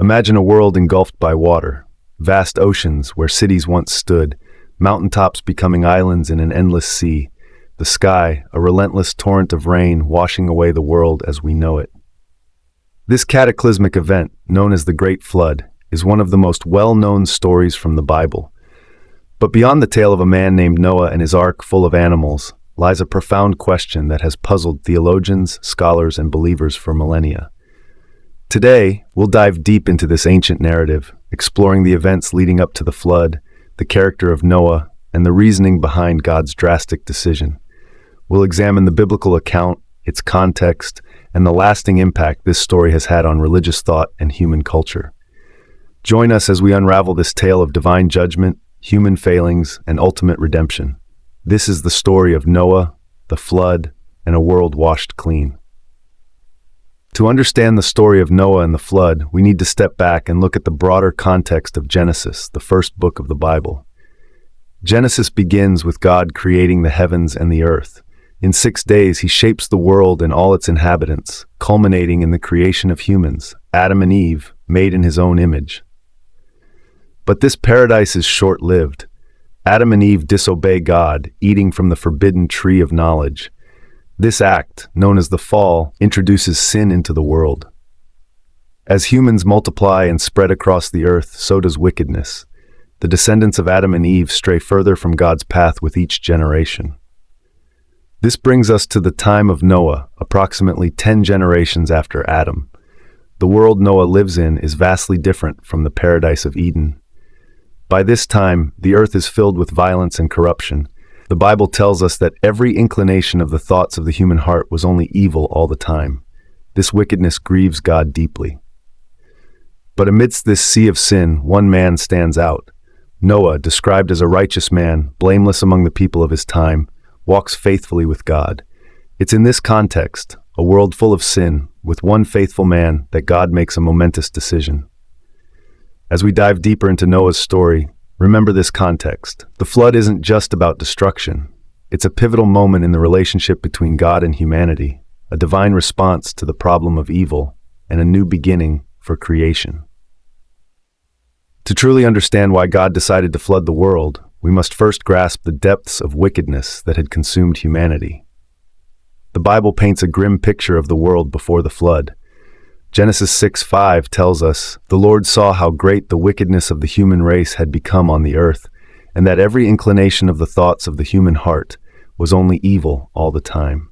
Imagine a world engulfed by water, vast oceans where cities once stood, mountaintops becoming islands in an endless sea, the sky, a relentless torrent of rain washing away the world as we know it. This cataclysmic event, known as the Great Flood, is one of the most well-known stories from the Bible. But beyond the tale of a man named Noah and his ark full of animals, lies a profound question that has puzzled theologians, scholars, and believers for millennia. Today, we'll dive deep into this ancient narrative, exploring the events leading up to the flood, the character of Noah, and the reasoning behind God's drastic decision. We'll examine the biblical account, its context, and the lasting impact this story has had on religious thought and human culture. Join us as we unravel this tale of divine judgment, human failings, and ultimate redemption. This is the story of Noah, the flood, and a world washed clean. To understand the story of Noah and the flood, we need to step back and look at the broader context of Genesis, the first book of the Bible. Genesis begins with God creating the heavens and the earth. In 6 days, he shapes the world and all its inhabitants, culminating in the creation of humans, Adam and Eve, made in his own image. But this paradise is short-lived. Adam and Eve disobey God, eating from the forbidden tree of knowledge. This act, known as the fall, introduces sin into the world. As humans multiply and spread across the earth, so does wickedness. The descendants of Adam and Eve stray further from God's path with each generation. This brings us to the time of Noah, approximately 10 generations after Adam. The world Noah lives in is vastly different from the paradise of Eden. By this time, the earth is filled with violence and corruption. The Bible tells us that every inclination of the thoughts of the human heart was only evil all the time. This wickedness grieves God deeply. But amidst this sea of sin, one man stands out. Noah, described as a righteous man, blameless among the people of his time, walks faithfully with God. It's in this context, a world full of sin, with one faithful man, that God makes a momentous decision. As we dive deeper into Noah's story, remember this context. The flood isn't just about destruction. It's a pivotal moment in the relationship between God and humanity, a divine response to the problem of evil, and a new beginning for creation. To truly understand why God decided to flood the world, we must first grasp the depths of wickedness that had consumed humanity. The Bible paints a grim picture of the world before the flood. Genesis 6:5 tells us, "The Lord saw how great the wickedness of the human race had become on the earth, and that every inclination of the thoughts of the human heart was only evil all the time."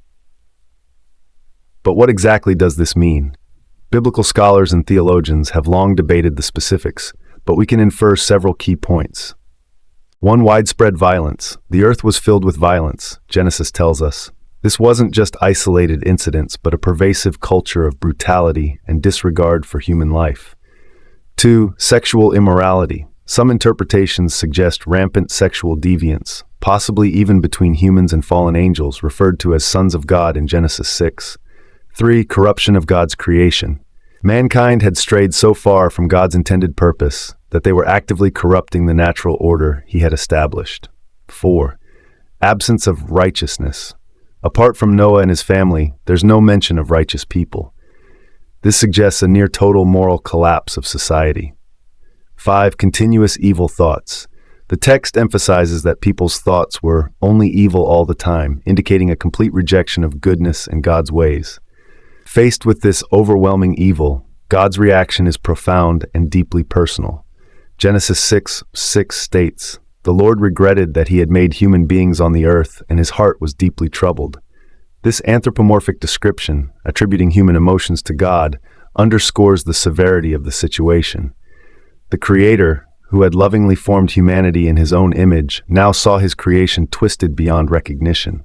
But what exactly does this mean? Biblical scholars and theologians have long debated the specifics, but we can infer several key points. 1. Widespread violence. The earth was filled with violence, Genesis tells us. This wasn't just isolated incidents, but a pervasive culture of brutality and disregard for human life. 2. Sexual immorality. Some interpretations suggest rampant sexual deviance, possibly even between humans and fallen angels, referred to as sons of God in Genesis 6. 3. Corruption of God's creation. Mankind had strayed so far from God's intended purpose that they were actively corrupting the natural order he had established. 4. Absence of righteousness. Apart from Noah and his family, there's no mention of righteous people. This suggests a near-total moral collapse of society. 5. Continuous evil thoughts. The text emphasizes that people's thoughts were only evil all the time, indicating a complete rejection of goodness and God's ways. Faced with this overwhelming evil, God's reaction is profound and deeply personal. Genesis 6:6 states, "The Lord regretted that he had made human beings on the earth, and his heart was deeply troubled." This anthropomorphic description, attributing human emotions to God, underscores the severity of the situation. The Creator, who had lovingly formed humanity in his own image, now saw his creation twisted beyond recognition.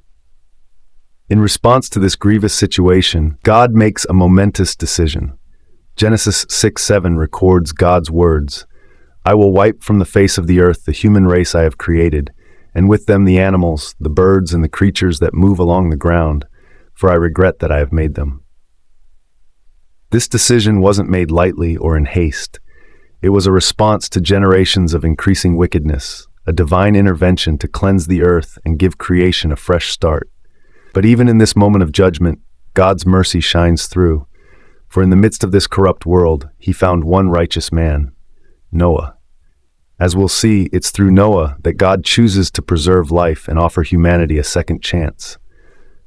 In response to this grievous situation, God makes a momentous decision. Genesis 6:7 records God's words, "I will wipe from the face of the earth the human race I have created, and with them the animals, the birds, and the creatures that move along the ground, for I regret that I have made them." This decision wasn't made lightly or in haste. It was a response to generations of increasing wickedness, a divine intervention to cleanse the earth and give creation a fresh start. But even in this moment of judgment, God's mercy shines through. For in the midst of this corrupt world, he found one righteous man, Noah. As we'll see, it's through Noah that God chooses to preserve life and offer humanity a second chance.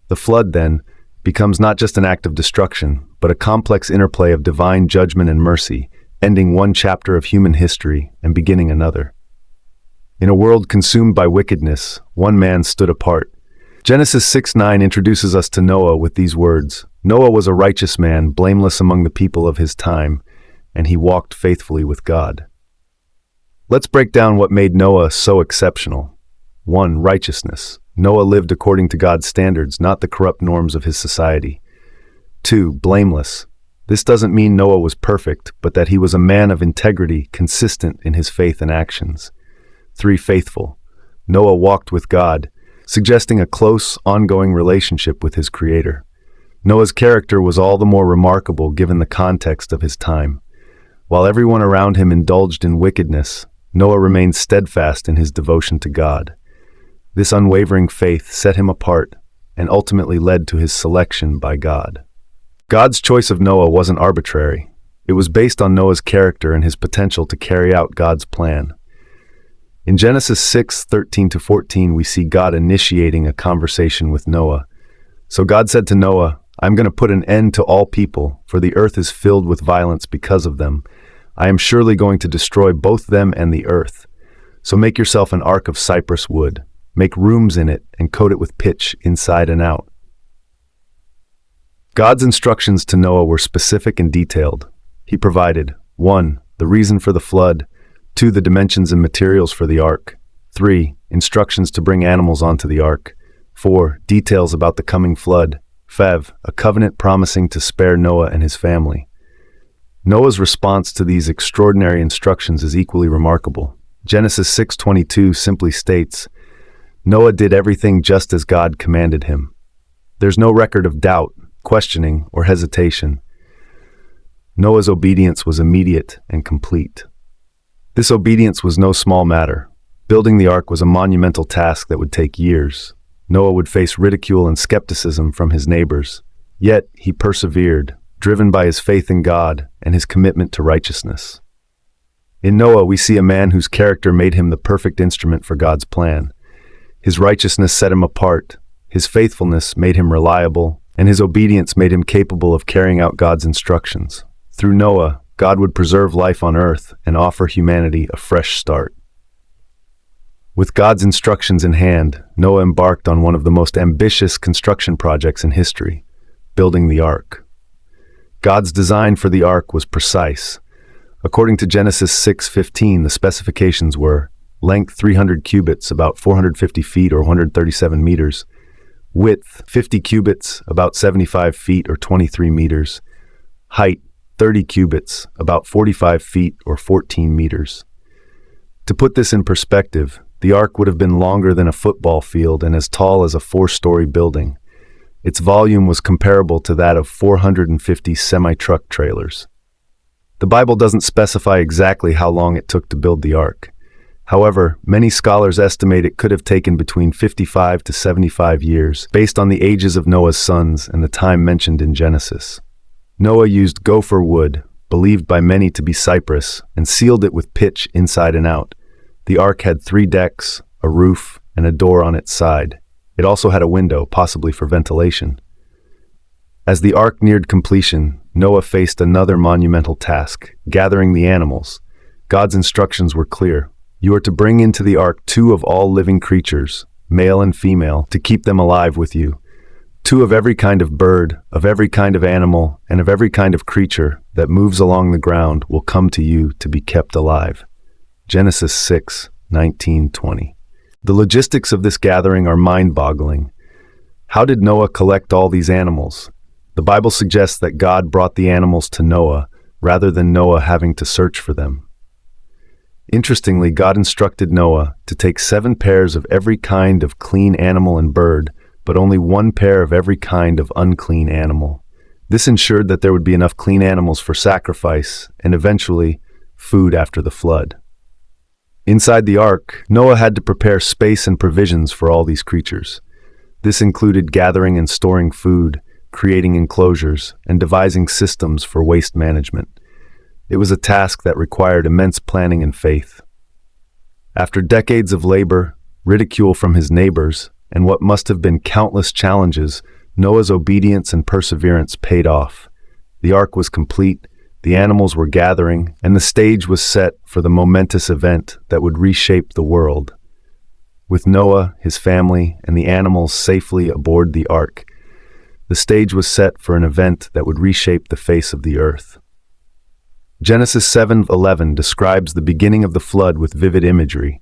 The flood, then, becomes not just an act of destruction, but a complex interplay of divine judgment and mercy, ending one chapter of human history and beginning another. In a world consumed by wickedness, one man stood apart. Genesis 6:9 introduces us to Noah with these words, "Noah was a righteous man, blameless among the people of his time, and he walked faithfully with God." Let's break down what made Noah so exceptional. 1. Righteousness. Noah lived according to God's standards, not the corrupt norms of his society. 2. Blameless. This doesn't mean Noah was perfect, but that he was a man of integrity, consistent in his faith and actions. 3. Faithful. Noah walked with God, suggesting a close, ongoing relationship with his Creator. Noah's character was all the more remarkable given the context of his time. While everyone around him indulged in wickedness, Noah remained steadfast in his devotion to God. This unwavering faith set him apart and ultimately led to his selection by God. God's choice of Noah wasn't arbitrary. It was based on Noah's character and his potential to carry out God's plan. In Genesis 6:13-14, we see God initiating a conversation with Noah. So God said to Noah, "I'm going to put an end to all people, for the earth is filled with violence because of them. I am surely going to destroy both them and the earth. So make yourself an ark of cypress wood. Make rooms in it and coat it with pitch inside and out." God's instructions to Noah were specific and detailed. He provided 1. The reason for the flood, 2. The dimensions and materials for the ark, 3. Instructions to bring animals onto the ark, 4. Details about the coming flood, 5. A covenant promising to spare Noah and his family. Noah's response to these extraordinary instructions is equally remarkable. Genesis 6:22 simply states, "Noah did everything just as God commanded him." There's no record of doubt, questioning, or hesitation. Noah's obedience was immediate and complete. This obedience was no small matter. Building the ark was a monumental task that would take years. Noah would face ridicule and skepticism from his neighbors. Yet he persevered, driven by his faith in God and his commitment to righteousness. In Noah, we see a man whose character made him the perfect instrument for God's plan. His righteousness set him apart, his faithfulness made him reliable, and his obedience made him capable of carrying out God's instructions. Through Noah, God would preserve life on earth and offer humanity a fresh start. With God's instructions in hand, Noah embarked on one of the most ambitious construction projects in history, building the ark. God's design for the ark was precise. According to Genesis 6:15, the specifications were length 300 cubits, about 450 feet or 137 meters, width 50 cubits, about 75 feet or 23 meters, height 30 cubits, about 45 feet or 14 meters. To put this in perspective, the ark would have been longer than a football field and as tall as a 4-story building. Its volume was comparable to that of 450 semi-truck trailers. The Bible doesn't specify exactly how long it took to build the ark. However, many scholars estimate it could have taken between 55 to 75 years, based on the ages of Noah's sons and the time mentioned in Genesis. Noah used gopher wood, believed by many to be cypress, and sealed it with pitch inside and out. The ark had 3 decks, a roof, and a door on its side. It also had a window, possibly for ventilation. As the ark neared completion, Noah faced another monumental task, gathering the animals. God's instructions were clear. You are to bring into the ark 2 of all living creatures, male and female, to keep them alive with you. 2 of every kind of bird, of every kind of animal, and of every kind of creature that moves along the ground will come to you to be kept alive. Genesis 6:19-20. The logistics of this gathering are mind-boggling. How did Noah collect all these animals? The Bible suggests that God brought the animals to Noah, rather than Noah having to search for them. Interestingly, God instructed Noah to take 7 pairs of every kind of clean animal and bird, but only 1 pair of every kind of unclean animal. This ensured that there would be enough clean animals for sacrifice and eventually food after the flood. Inside the ark, Noah had to prepare space and provisions for all these creatures. This included gathering and storing food, creating enclosures, and devising systems for waste management. It was a task that required immense planning and faith. After decades of labor, ridicule from his neighbors, and what must have been countless challenges, Noah's obedience and perseverance paid off. The ark was complete, the animals were gathering, and the stage was set for the momentous event that would reshape the world. With Noah, his family, and the animals safely aboard the ark, the stage was set for an event that would reshape the face of the earth. Genesis 7:11 describes the beginning of the flood with vivid imagery.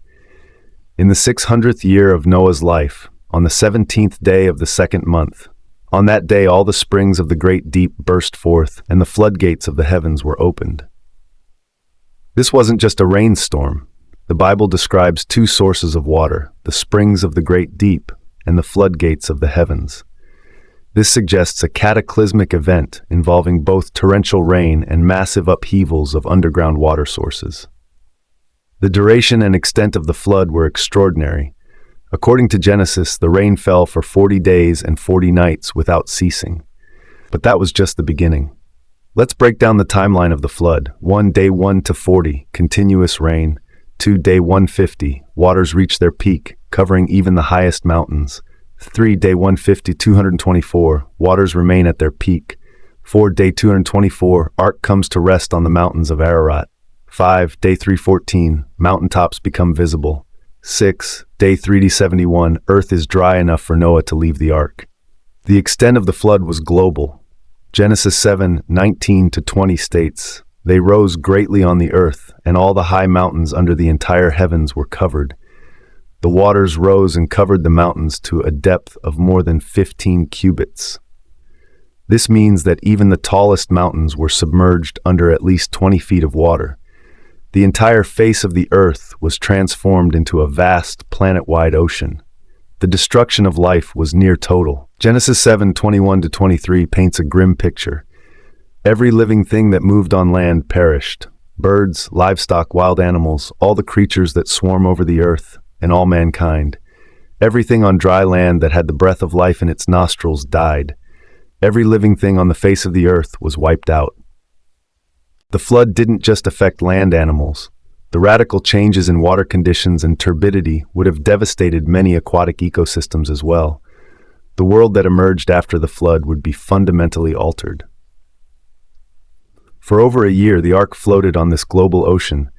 In the 600th year of Noah's life, on the 17th day of the second month, on that day all the springs of the great deep burst forth, and the floodgates of the heavens were opened. This wasn't just a rainstorm. The Bible describes two sources of water, the springs of the great deep and the floodgates of the heavens. This suggests a cataclysmic event involving both torrential rain and massive upheavals of underground water sources. The duration and extent of the flood were extraordinary. According to Genesis, the rain fell for 40 days and 40 nights without ceasing. But that was just the beginning. Let's break down the timeline of the flood. 1. Day 1 to 40, continuous rain. 2. Day 150, waters reach their peak, covering even the highest mountains. 3. Day 150, 224, waters remain at their peak. 4. Day 224, ark comes to rest on the mountains of Ararat. 5. Day 314, mountaintops become visible. 6. Day 371, earth is dry enough for Noah to leave the ark. The extent of the flood was global. Genesis 7:19-20 states, "They rose greatly on the earth, and all the high mountains under the entire heavens were covered. The waters rose and covered the mountains to a depth of more than 15 cubits. This means that even the tallest mountains were submerged under at least 20 feet of water. The entire face of the earth was transformed into a vast, planet-wide ocean. The destruction of life was near total. Genesis 7:21-23 paints a grim picture. Every living thing that moved on land perished. Birds, livestock, wild animals, all the creatures that swarm over the earth, and all mankind. Everything on dry land that had the breath of life in its nostrils died. Every living thing on the face of the earth was wiped out. The flood didn't just affect land animals. The radical changes in water conditions and turbidity would have devastated many aquatic ecosystems as well. The world that emerged after the flood would be fundamentally altered. For over a year, the ark floated on this global ocean,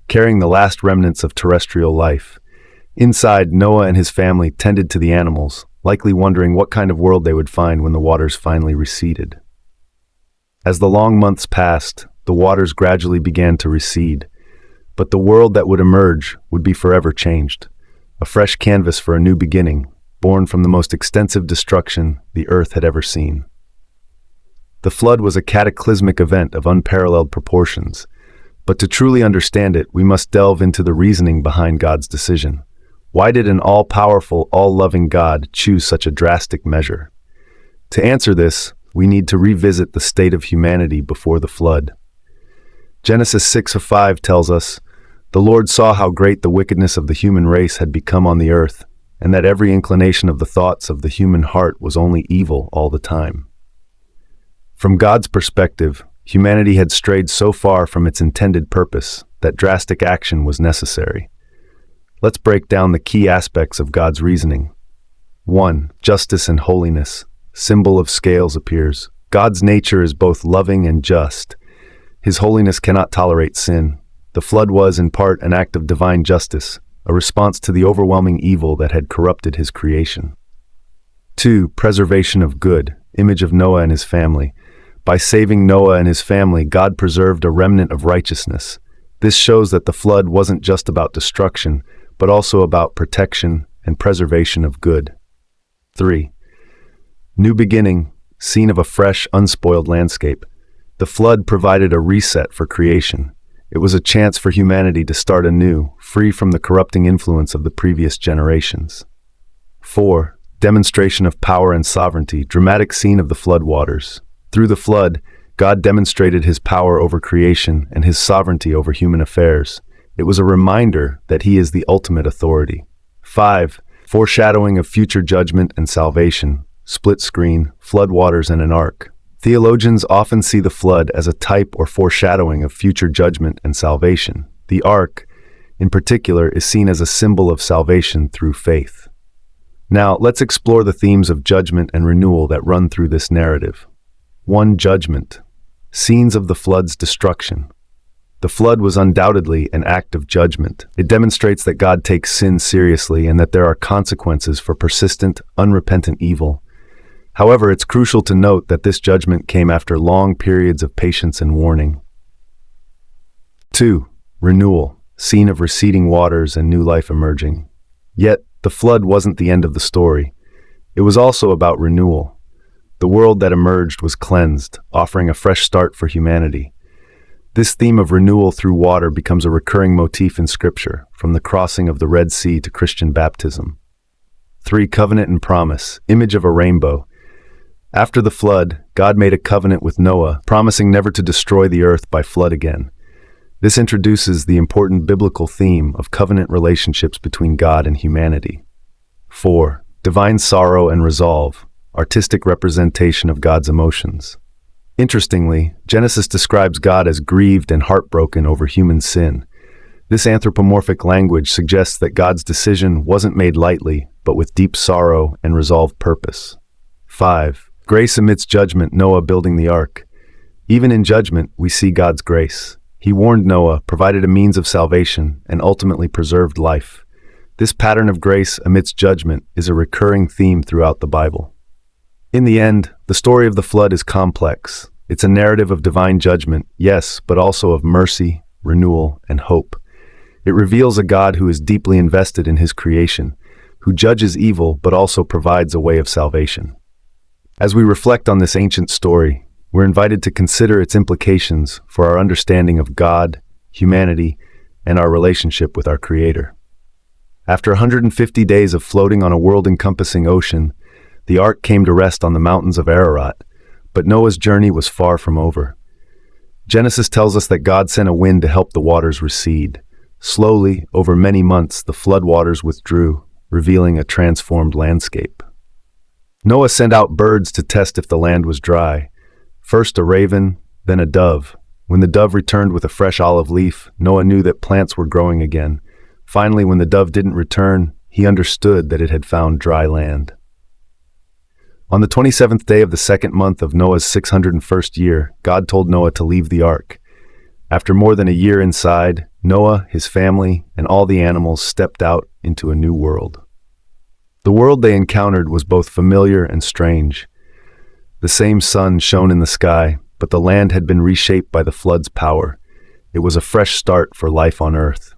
carrying the last remnants of terrestrial life. Inside, Noah and his family tended to the animals, likely wondering what kind of world they would find when the waters finally receded. As the long months passed, the waters gradually began to recede, but the world that would emerge would be forever changed, a fresh canvas for a new beginning, born from the most extensive destruction the earth had ever seen. The flood was a cataclysmic event of unparalleled proportions, but to truly understand it, we must delve into the reasoning behind God's decision. Why did an all-powerful, all-loving God choose such a drastic measure? To answer this, we need to revisit the state of humanity before the flood. Genesis 6:5 tells us, "The Lord saw how great the wickedness of the human race had become on the earth, and that every inclination of the thoughts of the human heart was only evil all the time." From God's perspective, humanity had strayed so far from its intended purpose that drastic action was necessary. Let's break down the key aspects of God's reasoning. 1. Justice and holiness. Symbol of scales appears. God's nature is both loving and just. His holiness cannot tolerate sin. The flood was, in part, an act of divine justice, a response to the overwhelming evil that had corrupted his creation. 2. Preservation of good. Image of Noah and his family. By saving Noah and his family, God preserved a remnant of righteousness. This shows that the flood wasn't just about destruction, but also about protection and preservation of good. 3. New beginning, scene of a fresh, unspoiled landscape. The flood provided a reset for creation. It was a chance for humanity to start anew, free from the corrupting influence of the previous generations. 4. Demonstration of power and sovereignty, dramatic scene of the flood waters. Through the flood, God demonstrated his power over creation and his sovereignty over human affairs. It was a reminder that he is the ultimate authority. 5. Foreshadowing of future judgment and salvation. split screen, floodwaters, and an ark. Theologians often see the flood as a type or foreshadowing of future judgment and salvation. The ark, in particular, is seen as a symbol of salvation through faith. Now, let's explore the themes of judgment and renewal that run through this narrative. 1. Judgment. Scenes of the flood's destruction. The flood was undoubtedly an act of judgment. It demonstrates that God takes sin seriously and that there are consequences for persistent, unrepentant evil. However, it's crucial to note that this judgment came after long periods of patience and warning. 2. Renewal. Scene of receding waters and new life emerging. Yet, the flood wasn't the end of the story. It was also about renewal. The world that emerged was cleansed, offering a fresh start for humanity. This theme of renewal through water becomes a recurring motif in Scripture, from the crossing of the Red Sea to Christian baptism. 3. Covenant and promise. Image of a rainbow. After the flood, God made a covenant with Noah, promising never to destroy the earth by flood again. This introduces the important biblical theme of covenant relationships between God and humanity. 4. Divine sorrow and resolve. Artistic representation of God's emotions. Interestingly, Genesis describes God as grieved and heartbroken over human sin. This anthropomorphic language suggests that God's decision wasn't made lightly, but with deep sorrow and resolved purpose. 5. Grace amidst judgment. Noah building the ark. Even in judgment, we see God's grace. He warned Noah, provided a means of salvation, and ultimately preserved life. This pattern of grace amidst judgment is a recurring theme throughout the Bible. In the end, the story of the flood is complex. It's a narrative of divine judgment, yes, but also of mercy, renewal, and hope. It reveals a God who is deeply invested in his creation, who judges evil but also provides a way of salvation. As we reflect on this ancient story, we're invited to consider its implications for our understanding of God, humanity, and our relationship with our Creator. After 150 days of floating on a world-encompassing ocean, the ark came to rest on the mountains of Ararat, but Noah's journey was far from over. Genesis tells us that God sent a wind to help the waters recede. Slowly, over many months, the floodwaters withdrew, revealing a transformed landscape. Noah sent out birds to test if the land was dry. First a raven, then a dove. When the dove returned with a fresh olive leaf, Noah knew that plants were growing again. Finally, when the dove didn't return, he understood that it had found dry land. On the 27th day of the second month of Noah's 601st year, God told Noah to leave the ark. After more than a year inside, Noah, his family, and all the animals stepped out into a new world. The world they encountered was both familiar and strange. The same sun shone in the sky, but the land had been reshaped by the flood's power. It was a fresh start for life on earth.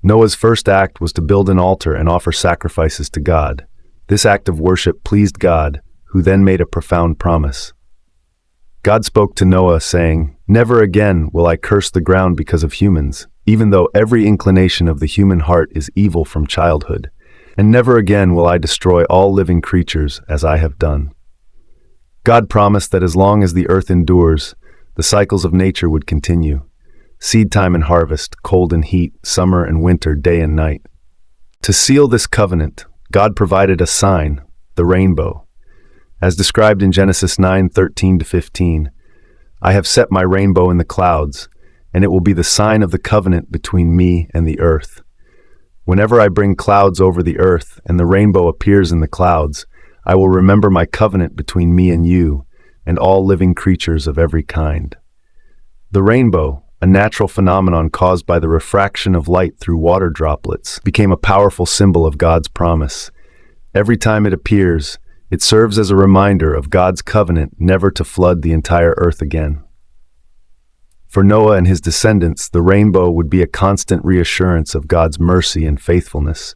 Noah's first act was to build an altar and offer sacrifices to God. This act of worship pleased God, who then made a profound promise. God spoke to Noah, saying, "Never again will I curse the ground because of humans, even though every inclination of the human heart is evil from childhood. And never again will I destroy all living creatures as I have done." God promised that as long as the earth endures, the cycles of nature would continue. Seed time and harvest, cold and heat, summer and winter, day and night. To seal this covenant, God provided a sign, the rainbow. As described in Genesis 9:13-15, "I have set my rainbow in the clouds, and it will be the sign of the covenant between me and the earth. Whenever I bring clouds over the earth and the rainbow appears in the clouds, I will remember my covenant between me and you, and all living creatures of every kind." The rainbow, a natural phenomenon caused by the refraction of light through water droplets, became a powerful symbol of God's promise. Every time it appears, it serves as a reminder of God's covenant never to flood the entire earth again. For Noah and his descendants, the rainbow would be a constant reassurance of God's mercy and faithfulness.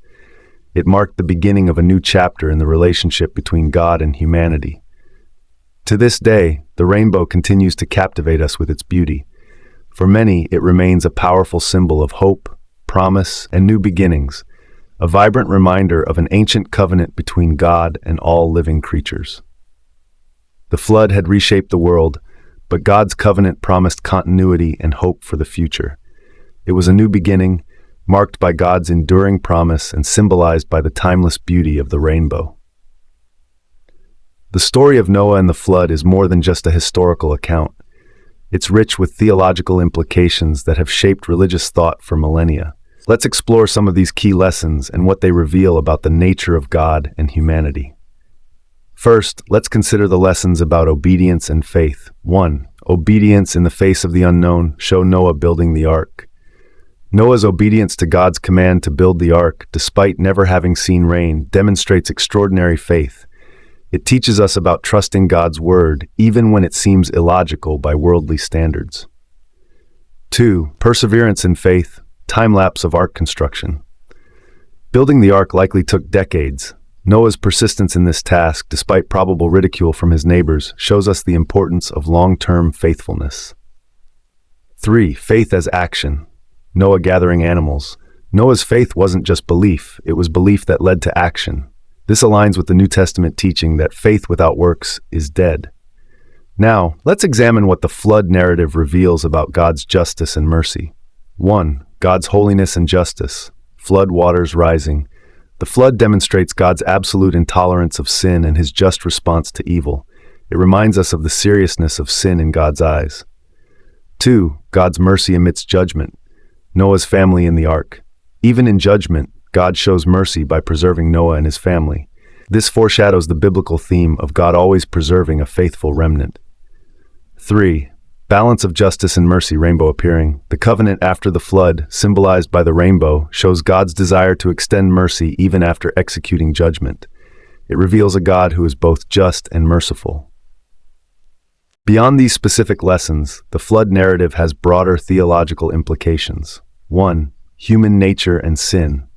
It marked the beginning of a new chapter in the relationship between God and humanity. To this day, the rainbow continues to captivate us with its beauty. For many, it remains a powerful symbol of hope, promise, and new beginnings, a vibrant reminder of an ancient covenant between God and all living creatures. The flood had reshaped the world, but God's covenant promised continuity and hope for the future. It was a new beginning, marked by God's enduring promise and symbolized by the timeless beauty of the rainbow. The story of Noah and the flood is more than just a historical account. It's rich with theological implications that have shaped religious thought for millennia. Let's explore some of these key lessons and what they reveal about the nature of God and humanity. First, let's consider the lessons about obedience and faith. 1. Obedience in the face of the unknown. Show Noah building the ark. Noah's obedience to God's command to build the ark, despite never having seen rain, demonstrates extraordinary faith. It teaches us about trusting God's word, even when it seems illogical by worldly standards. 2. Perseverance in faith. Time-lapse of ark construction. Building the ark likely took decades. Noah's persistence in this task, despite probable ridicule from his neighbors, shows us the importance of long-term faithfulness. 3. Faith as action. Noah gathering animals. Noah's faith wasn't just belief, it was belief that led to action. This aligns with the New Testament teaching that faith without works is dead. Now, let's examine what the flood narrative reveals about God's justice and mercy. 1. God's holiness and justice. Flood waters rising. The flood demonstrates God's absolute intolerance of sin and his just response to evil. It reminds us of the seriousness of sin in God's eyes. 2. God's mercy amidst judgment. Noah's family in the ark. Even in judgment, God shows mercy by preserving Noah and his family. This foreshadows the biblical theme of God always preserving a faithful remnant. 3. Balance of justice and mercy, rainbow appearing. The covenant after the flood, symbolized by the rainbow, shows God's desire to extend mercy even after executing judgment. It reveals a God who is both just and merciful. Beyond these specific lessons, the flood narrative has broader theological implications. 1. Human nature and sin.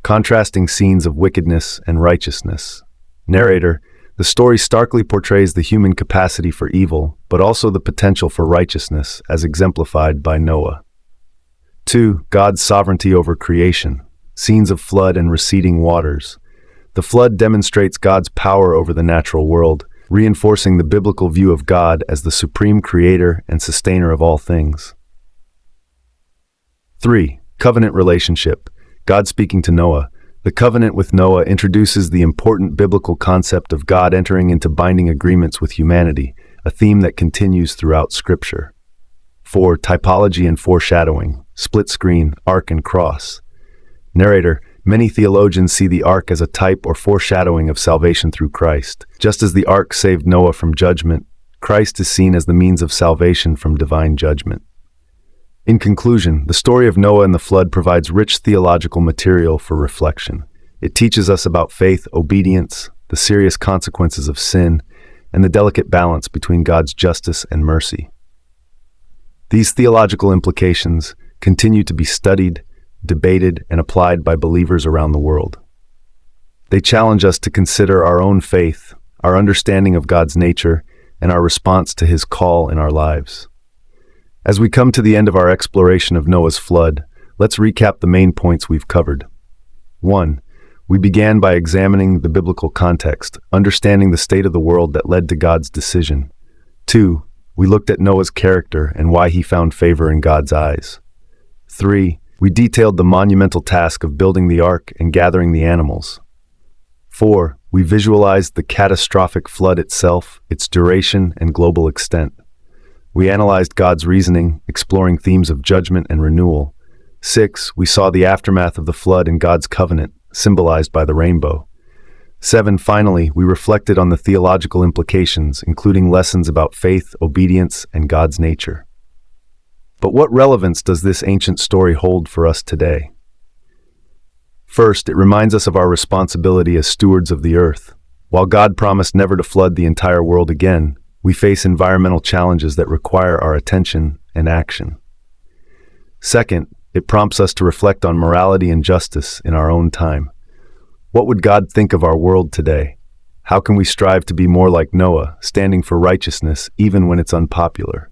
Contrasting scenes of wickedness and righteousness. Narrator, the story starkly portrays the human capacity for evil, but also the potential for righteousness, as exemplified by Noah. 2. God's sovereignty over creation. Scenes of flood and receding waters. The flood demonstrates God's power over the natural world, reinforcing the biblical view of God as the supreme creator and sustainer of all things. 3. Covenant relationship. God speaking to Noah. The covenant with Noah introduces the important biblical concept of God entering into binding agreements with humanity, a theme that continues throughout Scripture. 4. Typology and foreshadowing. Split screen, ark and cross. Narrator, many theologians see the ark as a type or foreshadowing of salvation through Christ. Just as the ark saved Noah from judgment, Christ is seen as the means of salvation from divine judgment. In conclusion, the story of Noah and the flood provides rich theological material for reflection. It teaches us about faith, obedience, the serious consequences of sin, and the delicate balance between God's justice and mercy. These theological implications continue to be studied, debated, and applied by believers around the world. They challenge us to consider our own faith, our understanding of God's nature, and our response to his call in our lives. As we come to the end of our exploration of Noah's flood, let's recap the main points we've covered. 1. We began by examining the biblical context, understanding the state of the world that led to God's decision. 2. We looked at Noah's character and why he found favor in God's eyes. 3. We detailed the monumental task of building the ark and gathering the animals. 4. We visualized the catastrophic flood itself, its duration, and global extent. We analyzed God's reasoning, exploring themes of judgment and renewal. 6. We saw the aftermath of the flood in God's covenant, symbolized by the rainbow. 7. Finally, we reflected on the theological implications, including lessons about faith, obedience, and God's nature. But what relevance does this ancient story hold for us today? First, it reminds us of our responsibility as stewards of the earth. While God promised never to flood the entire world again, we face environmental challenges that require our attention and action. Second, it prompts us to reflect on morality and justice in our own time. What would God think of our world today? How can we strive to be more like Noah, standing for righteousness even when it's unpopular?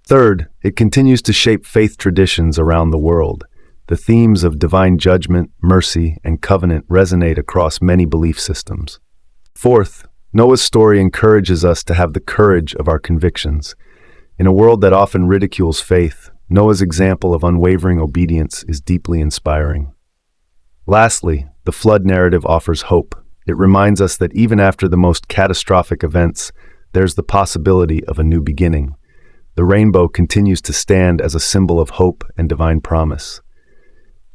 Third, it continues to shape faith traditions around the world. The themes of divine judgment, mercy, and covenant resonate across many belief systems. Fourth, Noah's story encourages us to have the courage of our convictions. In a world that often ridicules faith, Noah's example of unwavering obedience is deeply inspiring. Lastly, the flood narrative offers hope. It reminds us that even after the most catastrophic events, there's the possibility of a new beginning. The rainbow continues to stand as a symbol of hope and divine promise.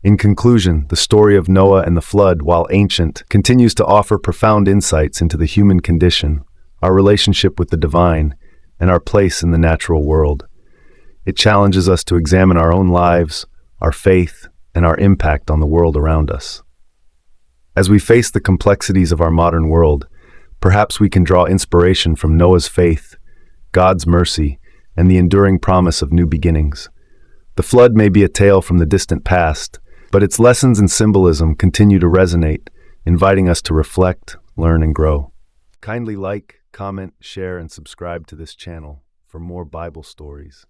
In conclusion, the story of Noah and the flood, while ancient, continues to offer profound insights into the human condition, our relationship with the divine, and our place in the natural world. It challenges us to examine our own lives, our faith, and our impact on the world around us. As we face the complexities of our modern world, perhaps we can draw inspiration from Noah's faith, God's mercy, and the enduring promise of new beginnings. The flood may be a tale from the distant past, but its lessons and symbolism continue to resonate, inviting us to reflect, learn, and grow. Kindly like, comment, share, and subscribe to this channel for more Bible stories.